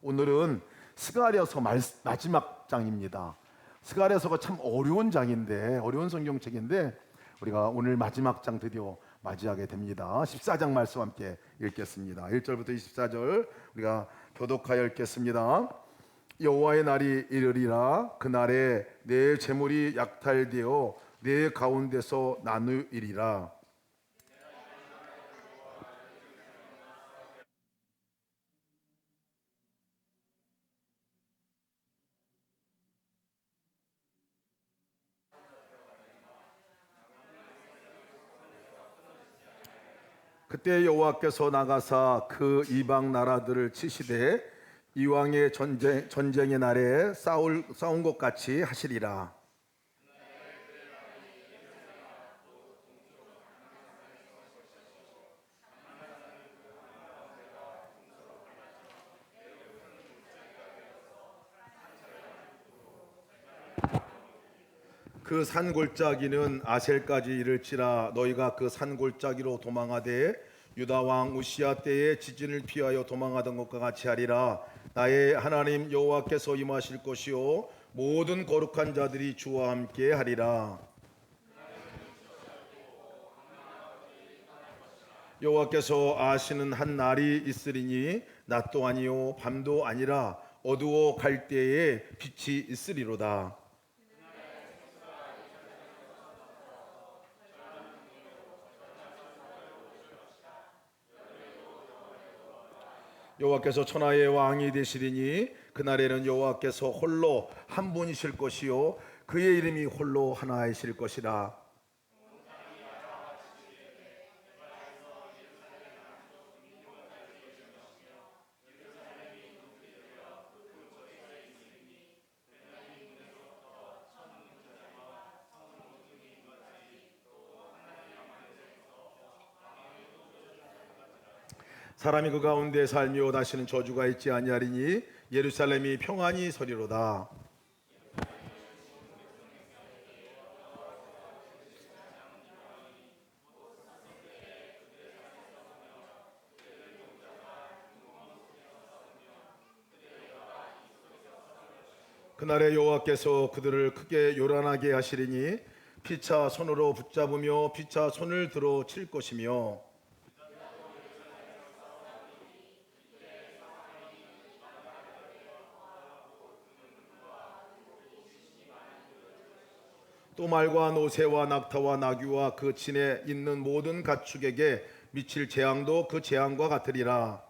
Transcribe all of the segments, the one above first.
오늘은 스가랴서 마지막 장입니다. 스가랴서가 참 어려운 장인데, 어려운 성경책인데 우리가 오늘 마지막 장 드디어 맞이하게 됩니다. 14장 말씀 함께 읽겠습니다. 1절부터 24절 우리가 교독하여 읽겠습니다. 여호와의 날이 이르리라. 그날에 내 재물이 약탈되어 내 가운데서 나누이리라. 그때 여호와께서 나가사 그 이방 나라들을 치시되 이왕의 전쟁의 날에 싸운 것 같이 하시리라. 그 산골짜기는 아셀까지 이를지라. 너희가 그 산골짜기로 도망하되 유다 왕 우시야 때에 지진을 피하여 도망하던 것과 같이 하리라. 나의 하나님 여호와께서 임하실 것이요 모든 거룩한 자들이 주와 함께 하리라. 여호와께서 아시는 한 날이 있으리니 낮도 아니요 밤도 아니라 어두워 갈 때에 빛이 있으리로다. 여호와께서 천하의 왕이 되시리니 그날에는 여호와께서 홀로 한 분이실 것이요 그의 이름이 홀로 하나이실 것이라. 사람이 그 가운데 살며 다시는 저주가 있지 아니하리니 예루살렘이 평안히 서리로다. 그날에 여호와께서 그들을 크게 요란하게 하시리니 피차 손으로 붙잡으며 피차 손을 들어 칠 것이며 또 말과 노새와 낙타와 나귀와 그 진에 있는 모든 가축에게 미칠 재앙도 그 재앙과 같으리라.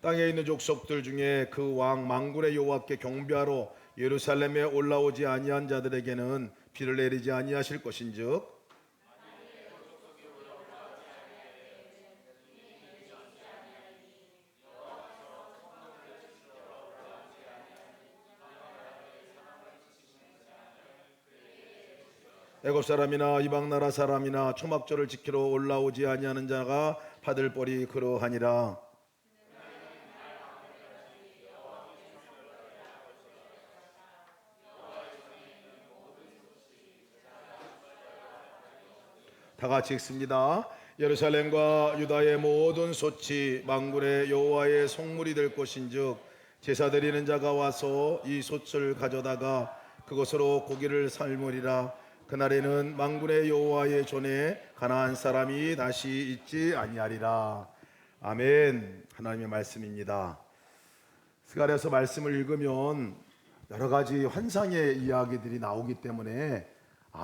땅에 있는 족속들 중에 그 왕 만군의 여호와께 경배하러 예루살렘에 올라오지 아니한 자들에게는 비를 내리지 아니하실 것인즉 애굽 사람이나 이방 나라 사람이나 초막절을 지키러 올라오지 아니하는 자가 받을 벌이 그러하니라. 다 같이 읽습니다. 예루살렘과 유다의 모든 솥이 만군의 여호와의 성물이 될 것인즉 제사 드리는 자가 와서 이 솥을 가져다가 그것으로 고기를 삶으리라. 그날에는 만군의 여호와의 존에 가나안 사람이 다시 있지 아니하리라. 아멘. 하나님의 말씀입니다. 스가랴서 말씀을 읽으면 여러 가지 환상의 이야기들이 나오기 때문에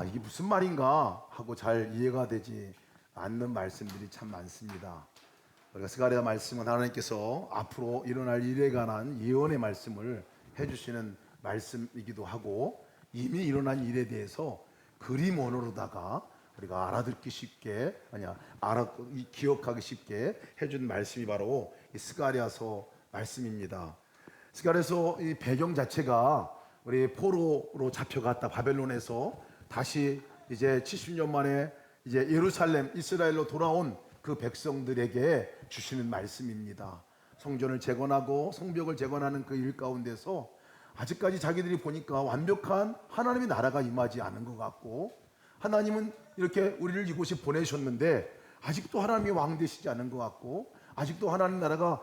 이게 무슨 말인가 하고 잘 이해가 되지 않는 말씀들이 참 많습니다. 우리가 스가랴 말씀은 하나님께서 앞으로 일어날 일에 관한 예언의 말씀을 해주시는 말씀이기도 하고 이미 일어난 일에 대해서 그림 언어로다가 우리가 알아듣기 쉽게 기억하기 쉽게 해준 말씀이 바로 이 스가랴서 말씀입니다. 스가랴서 이 배경 자체가 우리 포로로 잡혀갔다 바벨론에서 다시 이제 70년 만에 이제 예루살렘 이스라엘로 돌아온 그 백성들에게 주시는 말씀입니다. 성전을 재건하고 성벽을 재건하는 그 일 가운데서 아직까지 자기들이 보니까 완벽한 하나님의 나라가 임하지 않은 것 같고, 하나님은 이렇게 우리를 이곳에 보내셨는데 아직도 하나님이 왕 되시지 않은 것 같고, 아직도 하나님 나라가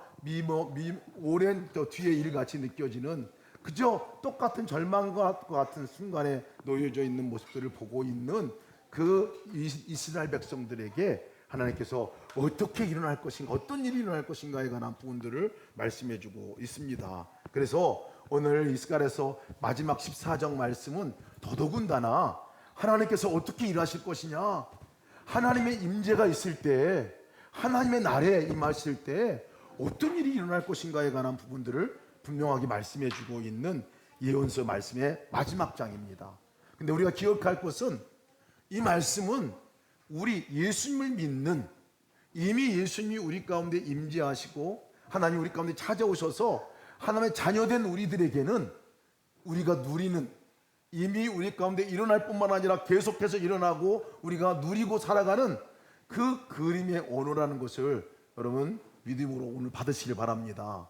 오랜 뒤에 일같이 느껴지는 그저 똑같은 절망과 같은 순간에 놓여져 있는 모습들을 보고 있는 그 이스라엘 백성들에게 하나님께서 어떻게 일어날 것인가, 어떤 일이 일어날 것인가에 관한 부분들을 말씀해 주고 있습니다. 그래서 오늘 이스라엘에서 마지막 14장 말씀은 더더군다나 하나님께서 어떻게 일하실 것이냐, 하나님의 임재가 있을 때, 하나님의 날에 임하실 때 어떤 일이 일어날 것인가에 관한 부분들을 분명하게 말씀해 주고 있는 예언서 말씀의 마지막 장입니다. 근데 우리가 기억할 것은 이 말씀은 우리 예수님을 믿는, 이미 예수님이 우리 가운데 임재하시고 하나님 우리 가운데 찾아오셔서 하나님의 자녀된 우리들에게는 우리가 누리는, 이미 우리 가운데 일어날 뿐만 아니라 계속해서 일어나고 우리가 누리고 살아가는 그 그림의 언어라는 것을 여러분 믿음으로 오늘 받으시길 바랍니다.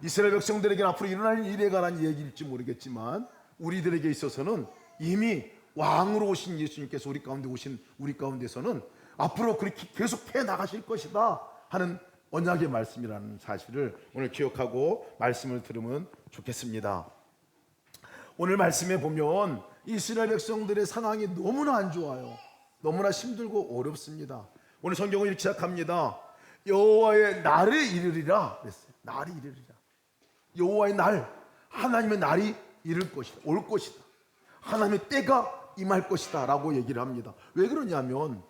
이스라엘 백성들에게는 앞으로 일어날 일에 관한 얘기일지 모르겠지만 우리들에게 있어서는 이미 왕으로 오신 예수님께서 우리 가운데 오신 우리 가운데서는 앞으로 그렇게 계속해 나가실 것이다 하는 언약의 말씀이라는 사실을 오늘 기억하고 말씀을 들으면 좋겠습니다. 오늘 말씀에 보면 이스라엘 백성들의 상황이 너무나 안 좋아요. 너무나 힘들고 어렵습니다. 오늘 성경은 이렇게 시작합니다. 여호와의 날에 이르리라 그랬어요. 날이 이르리라. 여호와의 날, 하나님의 날이 이를 것이다, 올 것이다, 하나님의 때가 임할 것이다 라고 얘기를 합니다. 왜 그러냐면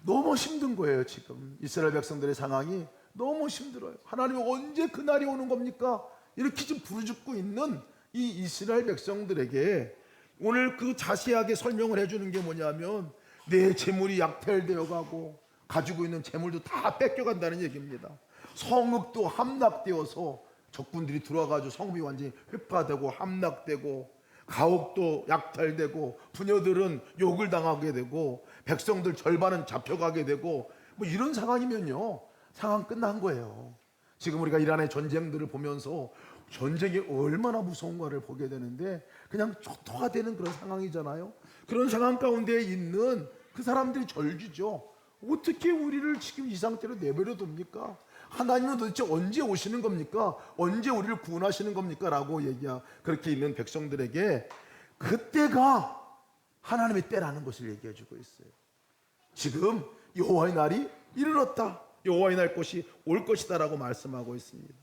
너무 힘든 거예요. 지금 이스라엘 백성들의 상황이 너무 힘들어요. 하나님이 언제 그 날이 오는 겁니까? 이렇게 좀 부르짖고 있는 이 이스라엘 백성들에게 오늘 그 자세하게 설명을 해주는 게 뭐냐면 내 재물이 약탈되어 가고 가지고 있는 재물도 다 뺏겨간다는 얘기입니다. 성읍도 함락되어서 적군들이 들어와가지고 성읍이 완전히 획파되고 함락되고, 가옥도 약탈되고, 부녀들은 욕을 당하게 되고, 백성들 절반은 잡혀가게 되고, 뭐 이런 상황이면요, 상황 끝난 거예요. 지금 우리가 이란의 전쟁들을 보면서 전쟁이 얼마나 무서운가를 보게 되는데 그냥 초토화 되는 그런 상황이잖아요. 그런 상황 가운데 있는 그 사람들이 절규죠. 어떻게 우리를 지금 이 상태로 내버려 둡니까? 하나님은 도대체 언제 오시는 겁니까? 언제 우리를 구원하시는 겁니까? 라고 그렇게 있는 백성들에게 그때가 하나님의 때라는 것을 얘기해 주고 있어요. 지금 여호와의 날이 이르렀다, 여호와의 날 것이 올 것이다 라고 말씀하고 있습니다.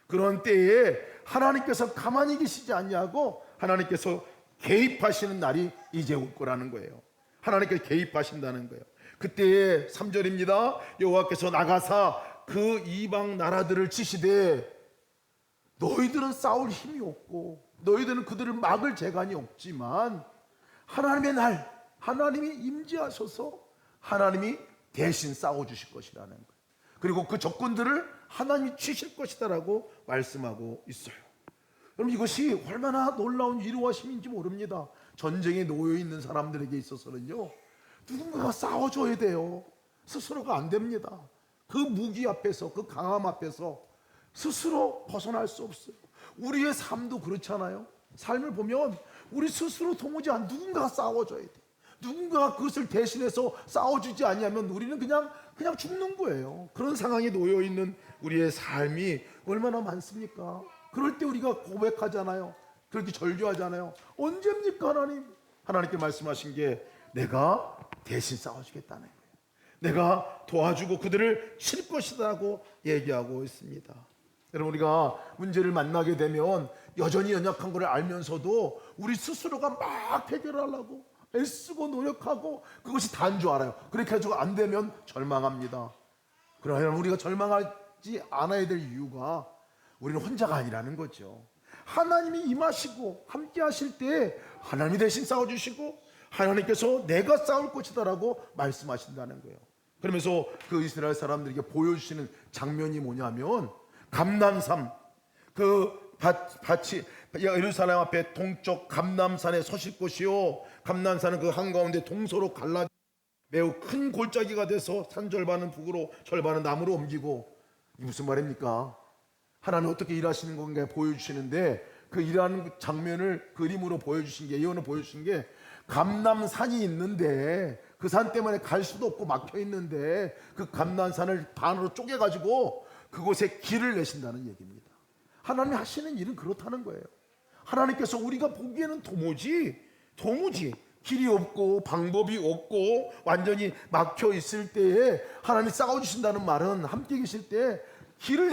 그런 때에 하나님께서 가만히 계시지 않냐고 하나님께서 개입하시는 날이 이제 올 거라는 거예요. 하나님께서 개입하신다는 거예요. 그때에 3절입니다. 여호와께서 나가사 그 이방 나라들을 치시되 너희들은 싸울 힘이 없고 너희들은 그들을 막을 재간이 없지만 하나님의 날, 하나님이 임재하셔서 하나님이 대신 싸워주실 것이라는 거예요. 그리고 그 적군들을 하나님이 치실 것이다라고 말씀하고 있어요. 여러분 이것이 얼마나 놀라운 위로하심인지 모릅니다. 전쟁에 놓여 있는 사람들에게 있어서는요, 누군가가 싸워줘야 돼요. 스스로가 안 됩니다. 그 무기 앞에서, 그 강함 앞에서 스스로 벗어날 수 없어요. 우리의 삶도 그렇잖아요. 삶을 보면 우리 스스로 도무지 누군가가 싸워줘야 돼. 누군가가 그것을 대신해서 싸워주지 않으면 우리는 그냥 죽는 거예요. 그런 상황에 놓여 있는 우리의 삶이 얼마나 많습니까? 그럴 때 우리가 고백하잖아요. 그렇게 절규하잖아요. 언제입니까 하나님? 하나님께 말씀하신 게 내가 대신 싸워주겠다는 거예요. 내가 도와주고 그들을 칠 것이라고 얘기하고 있습니다. 여러분 우리가 문제를 만나게 되면 여전히 연약한 것을 알면서도 우리 스스로가 막 해결하려고 애쓰고 노력하고 그것이 다인 줄 알아요. 그렇게 해가지고 안 되면 절망합니다. 그러나 우리가 절망하지 않아야 될 이유가 우리는 혼자가 아니라는 거죠. 하나님이 임하시고 함께 하실 때 하나님이 대신 싸워주시고 하나님께서 내가 싸울 것이다 라고 말씀하신다는 거예요. 그러면서 그 이스라엘 사람들에게 보여주시는 장면이 뭐냐면 감람산, 그 밭이 예루살렘 앞에 동쪽 감람산에 서실 곳이요, 감람산은 그 한가운데 동서로 갈라 매우 큰 골짜기가 돼서 산 절반은 북으로 절반은 남으로 옮기고, 이 무슨 말입니까? 하나님 어떻게 일하시는 건가 보여주시는데 그 일하는 장면을 그림으로 보여주신 게, 예언을 보여주신 게, 감람산이 있는데 그 산 때문에 갈 수도 없고 막혀 있는데 그 감람산을 반으로 쪼개가지고 그곳에 길을 내신다는 얘기입니다. 하나님이 하시는 일은 그렇다는 거예요. 하나님께서 우리가 보기에는 도무지 길이 없고 방법이 없고 완전히 막혀 있을 때에 하나님이 싸워주신다는 말은 함께 계실 때 길을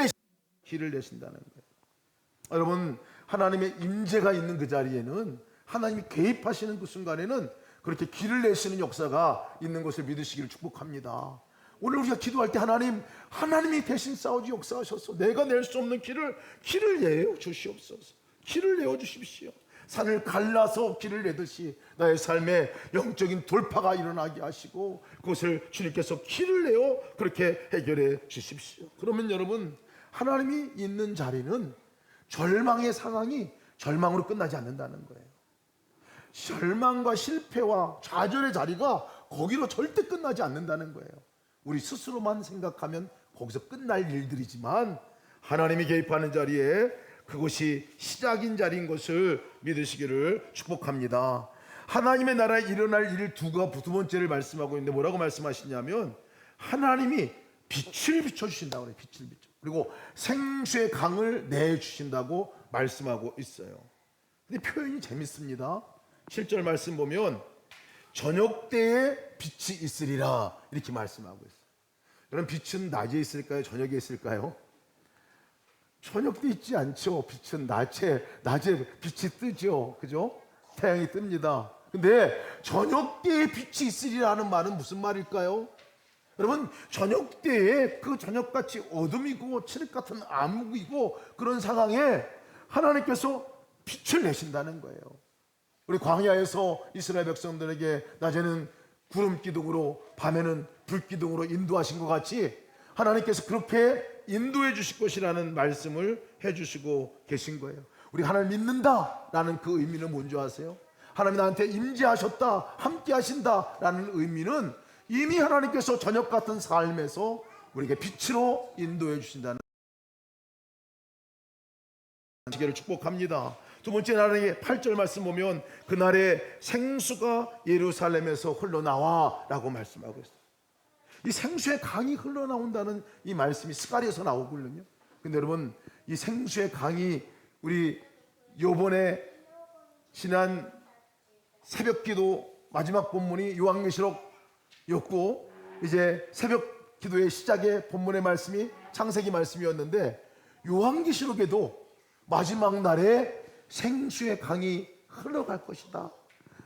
내신다는 거예요. 여러분, 하나님의 임재가 있는 그 자리에는, 하나님이 개입하시는 그 순간에는 그렇게 길을 내시는 역사가 있는 것을 믿으시기를 축복합니다. 오늘 우리가 기도할 때 하나님이 대신 싸우지 역사하셔서 내가 낼 수 없는 길을 내어 주시옵소서. 길을 내어 주십시오. 산을 갈라서 길을 내듯이 나의 삶에 영적인 돌파가 일어나게 하시고 그것을 주님께서 길을 내어 그렇게 해결해 주십시오. 그러면 여러분, 하나님이 있는 자리는 절망의 상황이 절망으로 끝나지 않는다는 거예요. 절망과 실패와 좌절의 자리가 거기로 절대 끝나지 않는다는 거예요. 우리 스스로만 생각하면 거기서 끝날 일들이지만 하나님이 개입하는 자리에 그것이 시작인 자리인 것을 믿으시기를 축복합니다. 하나님의 나라에 일어날 일 두 번째를 말씀하고 있는데 뭐라고 말씀하시냐면, 하나님이 빛을 비춰주신다고 그래요. 빛을 비춰. 그리고 생수의 강을 내주신다고 말씀하고 있어요. 근데 표현이 재밌습니다. 7절 말씀 보면 저녁 때에 빛이 있으리라 이렇게 말씀하고 있어요. 그럼 빛은 낮에 있을까요? 저녁에 있을까요? 저녁 때 있지 않죠. 빛은 낮에 빛이 뜨죠. 그죠? 태양이 뜹니다. 근데 저녁 때에 빛이 있으리라는 말은 무슨 말일까요? 여러분, 저녁 때에 그 저녁같이 어둠이고 칠흑 같은 암흑이고 그런 상황에 하나님께서 빛을 내신다는 거예요. 우리 광야에서 이스라엘 백성들에게 낮에는 구름 기둥으로 밤에는 불 기둥으로 인도하신 것 같이 하나님께서 그렇게 인도해 주실 것이라는 말씀을 해주시고 계신 거예요. 우리 하나님 믿는다라는 그 의미는 뭔지 아세요? 하나님 나한테 임재하셨다, 함께 하신다라는 의미는 이미 하나님께서 저녁 같은 삶에서 우리에게 빛으로 인도해 주신다는 시기를 축복합니다. 두 번째 나라의 8절 말씀 보면 그날에 생수가 예루살렘에서 흘러나와 라고 말씀하고 있어요. 이 생수의 강이 흘러나온다는 이 말씀이 스가랴에서 나오거든요. 근데 여러분, 이 생수의 강이 우리 요번에 지난 새벽기도 마지막 본문이 요한계시록이었고 이제 새벽 기도의 시작의 본문의 말씀이 창세기 말씀이었는데, 요한계시록에도 마지막 날에 생수의 강이 흘러갈 것이다,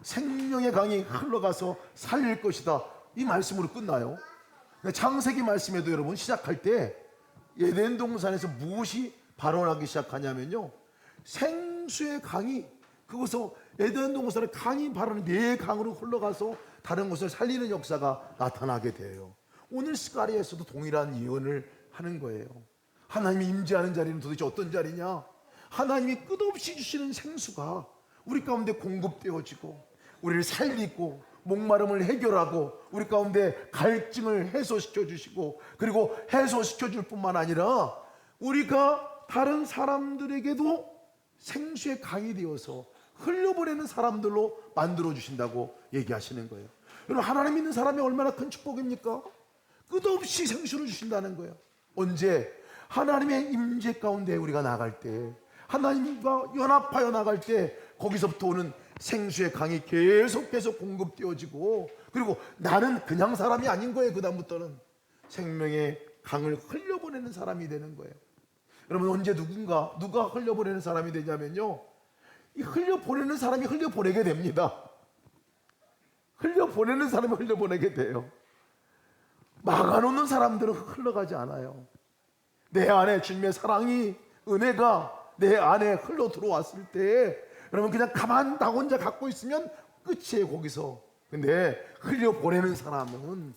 생명의 강이 흘러가서 살릴 것이다, 이 말씀으로 끝나요. 창세기 말씀에도 여러분 시작할 때 에덴 동산에서 무엇이 발원하기 시작하냐면요, 생수의 강이 그곳서 에덴 동산의 강이 발원한 네 강으로 흘러가서 다른 곳을 살리는 역사가 나타나게 돼요. 오늘 스가랴에서도 동일한 예언을 하는 거예요. 하나님이 임재하는 자리는 도대체 어떤 자리냐? 하나님이 끝없이 주시는 생수가 우리 가운데 공급되어지고 우리를 살리고 목마름을 해결하고 우리 가운데 갈증을 해소시켜 주시고, 그리고 해소시켜 줄 뿐만 아니라 우리가 다른 사람들에게도 생수의 강이 되어서 흘려보내는 사람들로 만들어 주신다고 얘기하시는 거예요. 여러분, 하나님 믿는 사람이 얼마나 큰 축복입니까? 끝없이 생수를 주신다는 거예요. 언제? 하나님의 임재 가운데 우리가 나갈 때, 하나님과 연합하여 나갈 때 거기서부터 오는 생수의 강이 계속 공급되어지고, 그리고 나는 그냥 사람이 아닌 거예요. 그 다음부터는 생명의 강을 흘려보내는 사람이 되는 거예요. 여러분, 언제 누가 흘려보내는 사람이 되냐면요, 이 흘려보내는 사람이 흘려보내게 됩니다. 흘려보내는 사람이 흘려보내게 돼요. 막아놓는 사람들은 흘러가지 않아요. 내 안에 주님의 사랑이, 은혜가 내 안에 흘러 들어왔을 때 여러분, 그냥 가만 나 혼자 갖고 있으면 끝이에요, 거기서. 근데 흘려보내는 사람은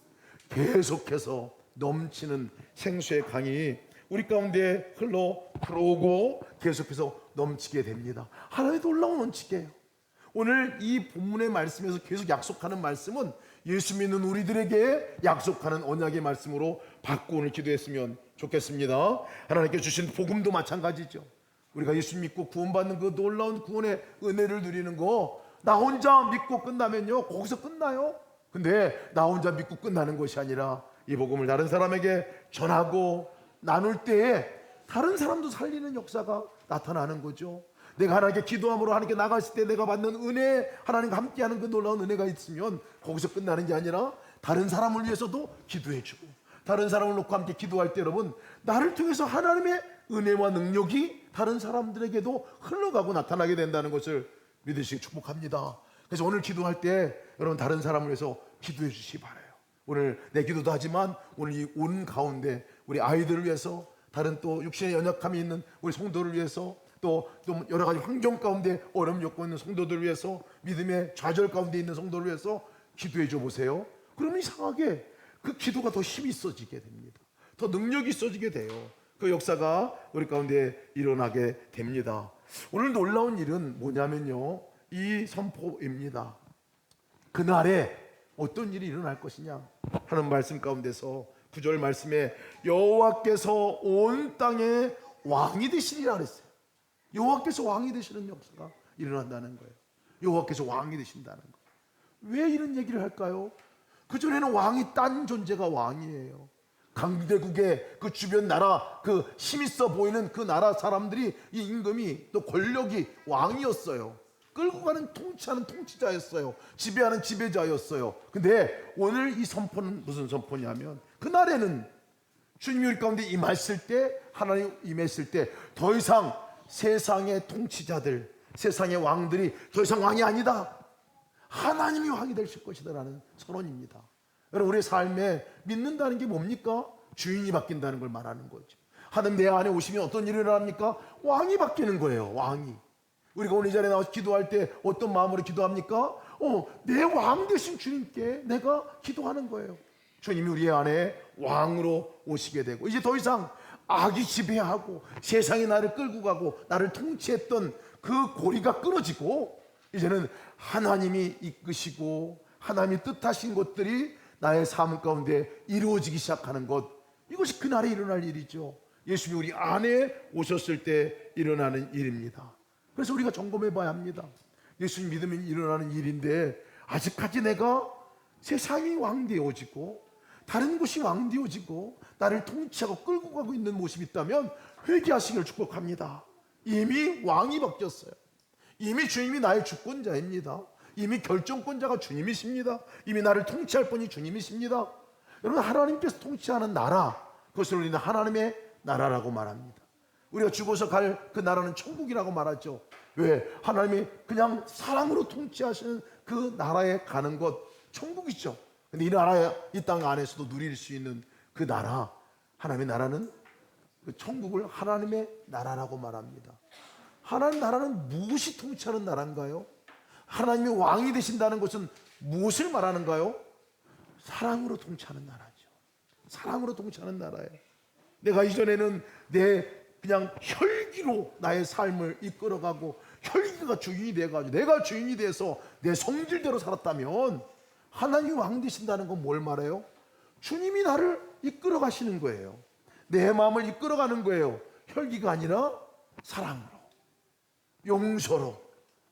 계속해서 넘치는 생수의 강이 우리 가운데 흘러 들어오고 계속해서 넘치게 됩니다. 하나님의 놀라운 원칙이에요. 오늘 이 본문의 말씀에서 계속 약속하는 말씀은 예수 믿는 우리들에게 약속하는 언약의 말씀으로 받고 오늘 기도했으면 좋겠습니다. 하나님께 주신 복음도 마찬가지죠. 우리가 예수 믿고 구원받는 그 놀라운 구원의 은혜를 누리는 거, 나 혼자 믿고 끝나면요 거기서 끝나요. 근데 나 혼자 믿고 끝나는 것이 아니라 이 복음을 다른 사람에게 전하고 나눌 때에 다른 사람도 살리는 역사가 나타나는 거죠. 내가 하나님께 기도함으로 하나님께 나갔을 때 내가 받는 은혜, 하나님과 함께하는 그 놀라운 은혜가 있으면 거기서 끝나는 게 아니라 다른 사람을 위해서도 기도해주고, 다른 사람을 놓고 함께 기도할 때 여러분, 나를 통해서 하나님의 은혜와 능력이 다른 사람들에게도 흘러가고 나타나게 된다는 것을 믿으시기 축복합니다. 그래서 오늘 기도할 때 여러분 다른 사람을 위해서 기도해 주시기 바라요. 오늘 내 기도도 하지만 오늘 이 온 가운데 우리 아이들을 위해서, 다른 또 육신의 연약함이 있는 우리 성도를 위해서, 또 여러 가지 환경 가운데 어려움 겪고 있는 성도들을 위해서, 믿음의 좌절 가운데 있는 성도를 위해서 기도해 줘 보세요. 그러면 이상하게 그 기도가 더 힘이 있어지게 됩니다. 더 능력이 있어지게 돼요. 그 역사가 우리 가운데 일어나게 됩니다. 오늘 놀라운 일은 뭐냐면요, 이 선포입니다. 그날에 어떤 일이 일어날 것이냐 하는 말씀 가운데서 9절 말씀에 여호와께서 온 땅에 왕이 되시리라 그랬어요. 여호와께서 왕이 되시는 역사가 일어난다는 거예요. 여호와께서 왕이 되신다는 거예요. 왜 이런 얘기를 할까요? 그전에는 왕이 딴 존재가 왕이에요. 강대국의 그 주변 나라, 그 힘있어 보이는 그 나라 사람들이, 이 임금이 또 권력이 왕이었어요. 끌고 가는 통치하는 통치자였어요. 지배하는 지배자였어요. 근데 오늘 이 선포는 무슨 선포냐면, 그날에는 주님이 우리 가운데 임하실 때, 하나님 임했을 때 더 이상 세상의 통치자들, 세상의 왕들이 더 이상 왕이 아니다, 하나님이 왕이 되실 것이다 라는 선언입니다. 여러분, 우리의 삶에 믿는다는 게 뭡니까? 주인이 바뀐다는 걸 말하는 거죠. 하나님 내 안에 오시면 어떤 일이 일어납니까? 왕이 바뀌는 거예요. 왕이. 우리가 오늘 이 자리에 나와서 기도할 때 어떤 마음으로 기도합니까? 내 왕 되신 주님께 내가 기도하는 거예요. 주님이 우리 안에 왕으로 오시게 되고, 이제 더 이상 악이 지배하고 세상이 나를 끌고 가고 나를 통치했던 그 고리가 끊어지고, 이제는 하나님이 이끄시고 하나님이 뜻하신 것들이 나의 삶 가운데 이루어지기 시작하는 것, 이것이 그날에 일어날 일이죠. 예수님이 우리 안에 오셨을 때 일어나는 일입니다. 그래서 우리가 점검해 봐야 합니다. 예수님 믿으면 일어나는 일인데, 아직까지 내가 세상이 왕되어지고 다른 곳이 왕되어지고 나를 통치하고 끌고 가고 있는 모습이 있다면 회개하시기를 축복합니다. 이미 왕이 바뀌었어요. 이미 주님이 나의 주권자입니다. 이미 결정권자가 주님이십니다. 이미 나를 통치할 분이 주님이십니다. 여러분, 하나님께서 통치하는 나라, 그것을 우리는 하나님의 나라라고 말합니다. 우리가 죽어서 갈 그 나라는 천국이라고 말하죠. 왜? 하나님이 그냥 사랑으로 통치하시는 그 나라에 가는 것, 천국이죠. 근데 이 나라, 이 땅 안에서도 누릴 수 있는 그 나라, 하나님의 나라는, 그 천국을 하나님의 나라라고 말합니다. 하나님 나라는 무엇이 통치하는 나라인가요? 하나님이 왕이 되신다는 것은 무엇을 말하는가요? 사랑으로 통치하는 나라죠. 사랑으로 통치하는 나라예요. 내가 이전에는 내 그냥 혈기로 나의 삶을 이끌어가고 혈기가 주인이 돼가지고 내가 주인이 돼서 내 성질대로 살았다면, 하나님이 왕 되신다는 건 뭘 말해요? 주님이 나를 이끌어 가시는 거예요. 내 마음을 이끌어가는 거예요. 혈기가 아니라 사랑으로, 용서로,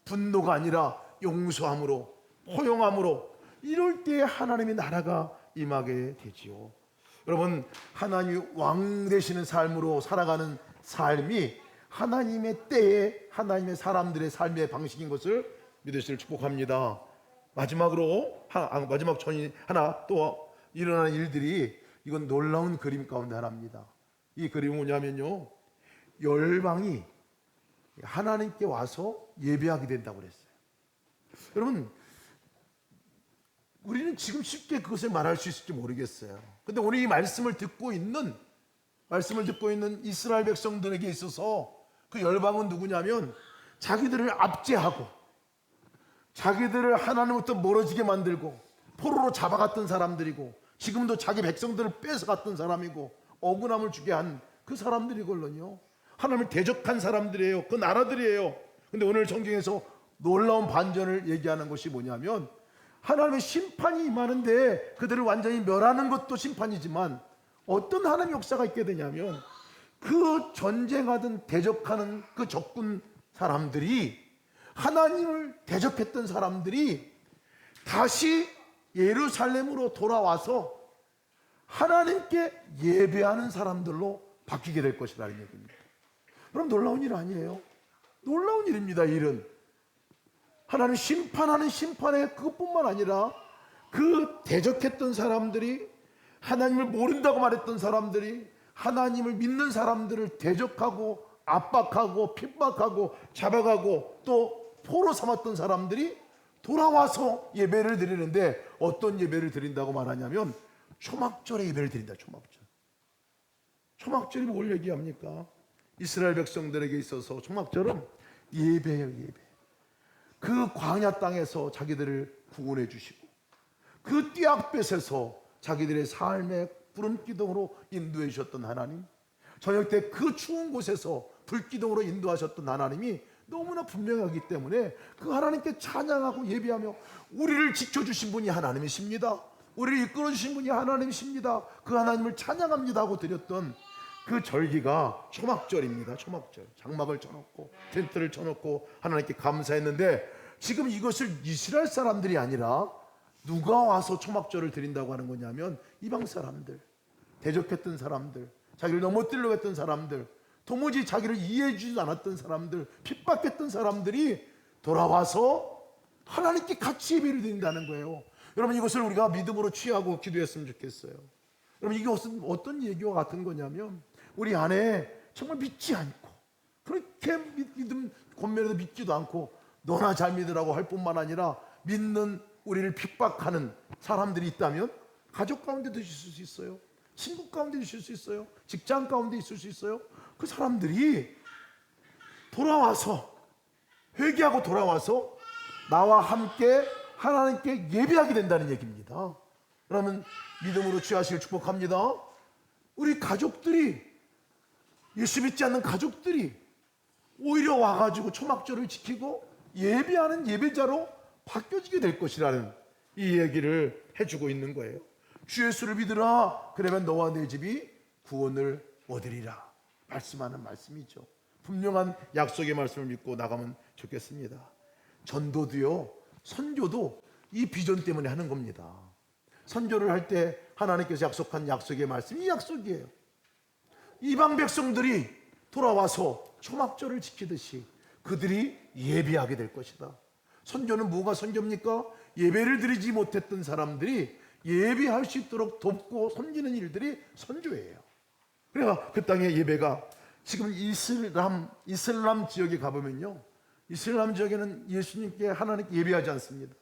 분노가 아니라 용서함으로, 포용함으로, 이럴 때 하나님의 나라가 임하게 되지요. 여러분, 하나님이 왕 되시는 삶으로 살아가는 삶이 하나님의 때에 하나님의 사람들의 삶의 방식인 것을 믿으시길 축복합니다. 마지막으로 마지막 전이 하나 또 일어나는 일들이, 이건 놀라운 그림 가운데 하나입니다. 이 그림은 뭐냐면요, 열방이 하나님께 와서 예배하게 된다고 그랬어요. 여러분, 우리는 지금 쉽게 그것을 말할 수 있을지 모르겠어요. 근데 오늘 이 말씀을 듣고 있는 이스라엘 백성들에게 있어서 그 열방은 누구냐면, 자기들을 압제하고 자기들을 하나님부터 멀어지게 만들고 포로로 잡아갔던 사람들이고, 지금도 자기 백성들을 뺏어갔던 사람이고, 억울함을 주게 한 그 사람들이걸요. 하나님을 대적한 사람들이에요. 그 나라들이에요. 근데 오늘 성경에서 놀라운 반전을 얘기하는 것이 뭐냐면, 하나님의 심판이 임하는데 그들을 완전히 멸하는 것도 심판이지만, 어떤 하나님의 역사가 있게 되냐면, 그 전쟁하던 대적하는 그 적군 사람들이, 하나님을 대적했던 사람들이 다시 예루살렘으로 돌아와서 하나님께 예배하는 사람들로 바뀌게 될 것이라는 얘기입니다. 그럼 놀라운 일 아니에요? 놀라운 일입니다. 이 일은 하나님 심판하는 심판의 그것뿐만 아니라 그 대적했던 사람들이, 하나님을 모른다고 말했던 사람들이, 하나님을 믿는 사람들을 대적하고 압박하고 핍박하고 잡아가고 또 포로 삼았던 사람들이 돌아와서 예배를 드리는데, 어떤 예배를 드린다고 말하냐면 초막절의 예배를 드린다. 초막절. 초막절이 뭘 얘기합니까? 이스라엘 백성들에게 있어서 초막절은 예배예요. 예배. 그 광야 땅에서 자기들을 구원해 주시고 그 띠약볕에서 자기들의 삶의 구름기둥으로 인도해 주셨던 하나님, 저녁 때 그 추운 곳에서 불기둥으로 인도하셨던 하나님이 너무나 분명하기 때문에 그 하나님께 찬양하고 예배하며, 우리를 지켜주신 분이 하나님이십니다, 우리를 이끌어주신 분이 하나님이십니다, 그 하나님을 찬양합니다 하고 드렸던 그 절기가 초막절입니다. 초막절. 장막을 쳐놓고 텐트를 쳐놓고 하나님께 감사했는데, 지금 이것을 이스라엘 사람들이 아니라 누가 와서 초막절을 드린다고 하는 거냐면 이방 사람들, 대적했던 사람들, 자기를 넘어뜨리려고 했던 사람들, 도무지 자기를 이해해 주지 않았던 사람들, 핍박했던 사람들이 돌아와서 하나님께 같이 예배를 드린다는 거예요. 여러분, 이것을 우리가 믿음으로 취하고 기도했으면 좋겠어요. 여러분, 이게 어떤 얘기와 같은 거냐면, 우리 안에 정말 믿지 않고, 그렇게 믿음 권면에도 믿지도 않고 너나 잘 믿으라고 할 뿐만 아니라 믿는 우리를 핍박하는 사람들이 있다면, 가족 가운데도 있을 수 있어요, 친구 가운데 있을 수 있어요, 직장 가운데 있을 수 있어요. 그 사람들이 돌아와서, 회개하고 돌아와서 나와 함께 하나님께 예배하게 된다는 얘기입니다. 그러면 믿음으로 취하시길 축복합니다. 우리 가족들이, 예수 믿지 않는 가족들이 오히려 와가지고 초막절을 지키고 예배하는 예배자로 바뀌어지게 될 것이라는 이 얘기를 해주고 있는 거예요. 주 예수를 믿으라, 그러면 너와 내 집이 구원을 얻으리라 말씀하는 말씀이죠. 분명한 약속의 말씀을 믿고 나가면 좋겠습니다. 전도도요, 선교도 이 비전 때문에 하는 겁니다. 선교를 할 때 하나님께서 약속한 약속의 말씀이 이 약속이에요. 이방 백성들이 돌아와서 초막절을 지키듯이 그들이 예배하게 될 것이다. 선교는 뭐가 선교입니까? 예배를 드리지 못했던 사람들이 예배할 수 있도록 돕고 섬기는 일들이 선교예요. 그래서 그 땅의 예배가, 지금 이슬람 지역에 가보면요, 이슬람 지역에는 예수님께, 하나님께 예배하지 않습니다.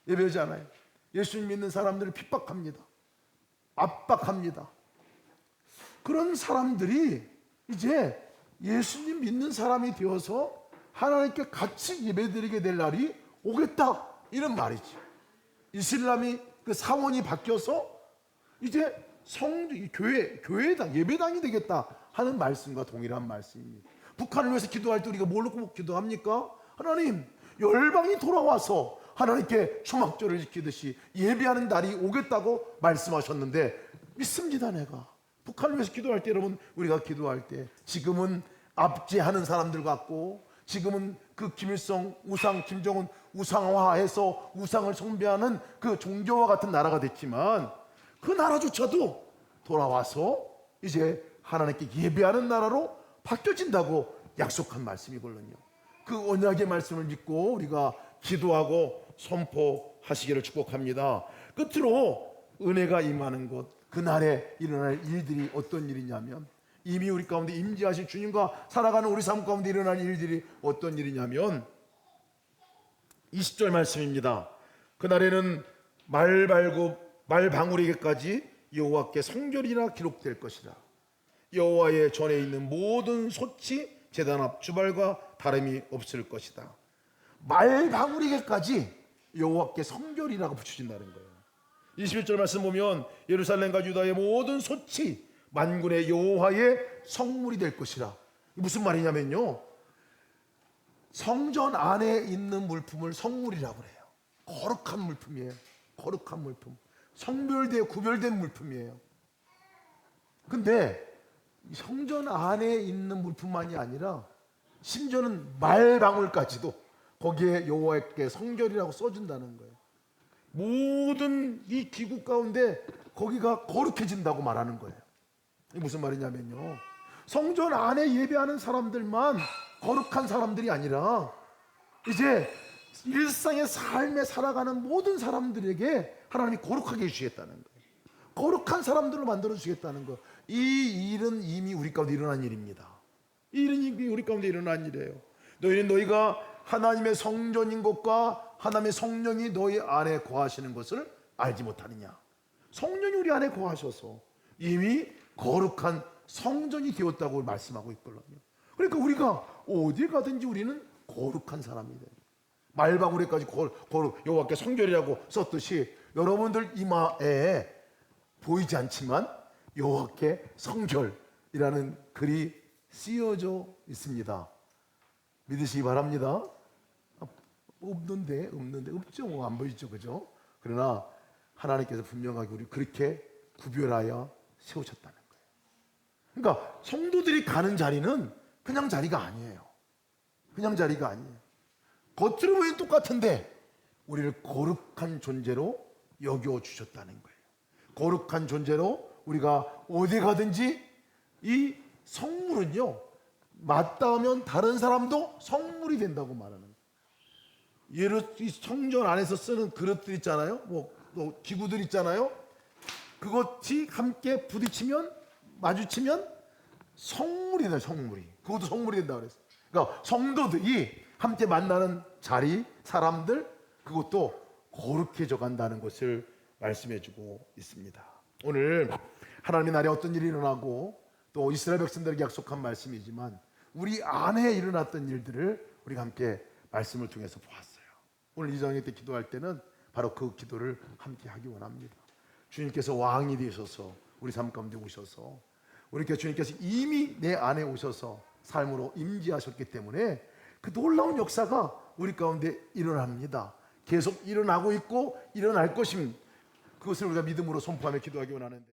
예배하지 않아요. 예수님 믿는 사람들을 핍박합니다. 압박합니다. 그런 사람들이 이제 예수님 믿는 사람이 되어서 하나님께 같이 예배드리게 될 날이 오겠다, 이런 말이지. 이슬람이 그 사원이 바뀌어서 이제 교회당, 예배당이 되겠다 하는 말씀과 동일한 말씀입니다. 북한을 위해서 기도할 때 우리가 뭘로 꼭 기도합니까? 하나님, 열방이 돌아와서 하나님께 초막절을 지키듯이 예배하는 날이 오겠다고 말씀하셨는데, 믿습니다. 내가 북한을 위해서 기도할 때, 여러분, 우리가 기도할 때 지금은 압제하는 사람들 같고, 지금은 그 김일성 우상, 김정은 우상화해서 우상을 숭배하는 그 종교와 같은 나라가 됐지만, 그 나라조차도 돌아와서 이제 하나님께 예배하는 나라로 바뀌어진다고 약속한 말씀이거든요. 그 언약의 말씀을 믿고 우리가 기도하고 선포하시기를 축복합니다. 끝으로 은혜가 임하는 것, 그날에 일어날 일들이 어떤 일이냐면, 이미 우리 가운데 임재하신 주님과 살아가는 우리 삶 가운데 일어날 일들이 어떤 일이냐면 20절 말씀입니다. 그날에는 말방울에게까지 여호와께 성결이라 기록될 것이라. 여호와의 전에 있는 모든 솥이 제단 앞 주발과 다름이 없을 것이다. 말방울에게까지 여호와께 성결이라고 붙여진다는 거예요. 21절 말씀 보면 예루살렘과 유다의 모든 솥이 만군의 여호와의 성물이 될 것이라. 무슨 말이냐면요, 성전 안에 있는 물품을 성물이라고 그래요. 거룩한 물품이에요. 거룩한 물품, 성별되어 구별된 물품이에요. 근데 성전 안에 있는 물품만이 아니라 심지어는 말방울까지도 거기에 여호와께 성결이라고 써준다는 거예요. 모든 이 기구 가운데 거기가 거룩해진다고 말하는 거예요. 이게 무슨 말이냐면요, 성전 안에 예배하는 사람들만 거룩한 사람들이 아니라 이제 일상의 삶에 살아가는 모든 사람들에게 하나님이 거룩하게 해주시겠다는 거예요. 거룩한 사람들을 만들어 주시겠다는 거예요. 이 일은 이미 우리 가운데 일어난 일입니다. 이 일은 이미 우리 가운데 일어난 일이에요. 너희가 하나님의 성전인 것과 하나님의 성령이 너희 안에 거하시는 것을 알지 못하느냐. 성령이 우리 안에 거하셔서 이미 거룩한 성전이 되었다고 말씀하고 있거든요. 그러니까 우리가 어디 가든지 우리는 거룩한 사람이 돼요. 말방울에까지 여호와께 성결이라고 썼듯이 여러분들 이마에 보이지 않지만 여호와께 성결이라는 글이 쓰여져 있습니다. 믿으시기 바랍니다. 없는데 없죠. 뭐 안 보이죠, 그죠? 그러나 하나님께서 분명하게 우리 그렇게 구별하여 세우셨다는 거예요. 그러니까 성도들이 가는 자리는 그냥 자리가 아니에요. 그냥 자리가 아니에요. 겉으로 보기엔 똑같은데 우리를 거룩한 존재로 여겨 주셨다는 거예요. 거룩한 존재로 우리가 어디 가든지 이 성물은요, 맞닿으면 다른 사람도 성물이 된다고 말하는 거예요. 예를 이 성전 안에서 쓰는 그릇들 있잖아요. 또 기구들 있잖아요. 그것이 함께 부딪히면, 마주치면 성물이 된다. 성물이. 그것도 성물이 된다 그랬어요. 그러니까 성도들이 함께 만나는 자리, 사람들, 그것도 거룩해져 간다는 것을 말씀해주고 있습니다. 오늘 하나님의 나라에 어떤 일이 일어나고 또 이스라엘 백성들에게 약속한 말씀이지만 우리 안에 일어났던 일들을 우리가 함께 말씀을 통해서 보았어요. 오늘 이 저녁 때 기도할 때는 바로 그 기도를 함께 하기 원합니다. 주님께서 왕이 되셔서 우리 삶 가운데 오셔서 주님께서 이미 내 안에 오셔서 삶으로 임재하셨기 때문에 그 놀라운 역사가 우리 가운데 일어납니다. 계속 일어나고 있고 일어날 것입니다. 그것을 우리가 믿음으로 선포하며 기도하기 원하는데